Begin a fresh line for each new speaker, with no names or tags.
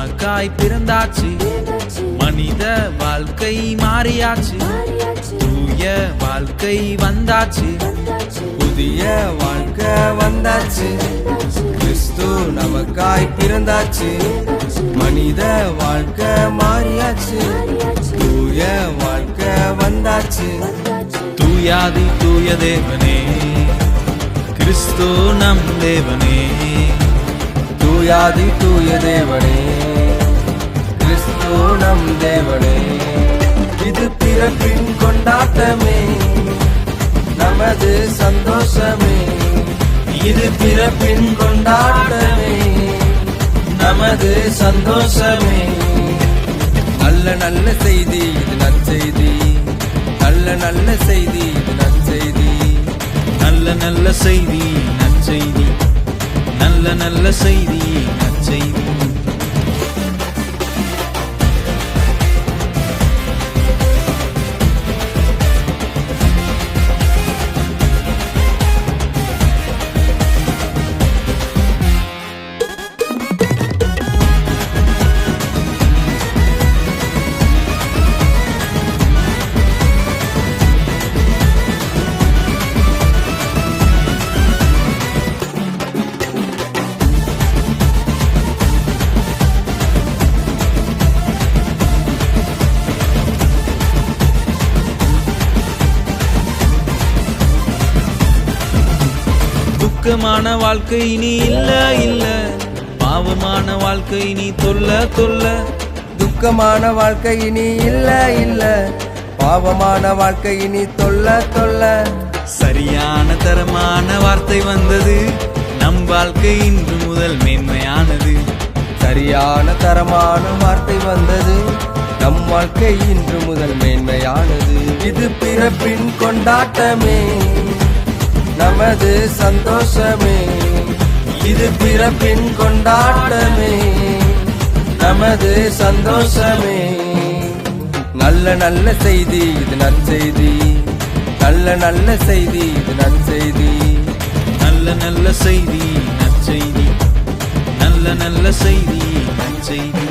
நமக்காய் பிறந்தாச்சு. மனித வாழ்க்கை மாறியாச்சு, தூய வாழ்க்கை வந்தாச்சு,
புதிய வாழ்க்கை வந்தாச்சு. கிறிஸ்து நமக்காய் பிறந்தாச்சு, மனித வாழ்க்கை மாறியாச்சு, தூய வாழ்க்கை வந்தாச்சு.
தூயாதி தூய தேவனே, கிறிஸ்து நம் தேவனே.
தூயாதி தூய தேவனே, கிறிஸ்து நம் தேவனே. இது பிறப்பின் கொண்டாட்டமே, நமது சந்தோஷமே. இது பிறப்பின் கொண்டாட்டமே, நமது சந்தோஷமே. நல்ல நல்ல செய்தி இது நற்செய்தி, நல்ல நல்ல செய்தி இது நற்செய்தி.
நல்ல நல்ல செய்தி நற்செய்தி, நல்ல நல்ல செய்தி நற்செய்தி. துக்கமான வாழ்க்கை நீ இல்ல இல்ல, பாவமான வாழ்க்கை நீ தொல்ல தொல்ல.
துக்கமான வாழ்க்கை இனி இல்ல இல்ல, பாவமான வாழ்க்கை இனி தொல்ல தொல்ல.
சரியான தரமான வார்த்தை வந்தது, நம் வாழ்க்கை இன்று முதல் மேன்மையானது.
சரியான தரமான வார்த்தை வந்தது, நம் வாழ்க்கை இன்று முதல் மேன்மையானது. இது பிறப்பின் கொண்டாட்டமே, நமது சந்தோஷமே. இது பிறப்பின் கொண்டாட்டமே, நமது சந்தோஷமே. நல்ல நல்ல செய்தி இது நற்செய்தி, நல்ல நல்ல செய்தி இது நற்செய்தி.
நல்ல நல்ல செய்தி நற்செய்தி, நல்ல நல்ல செய்தி நற்செய்தி.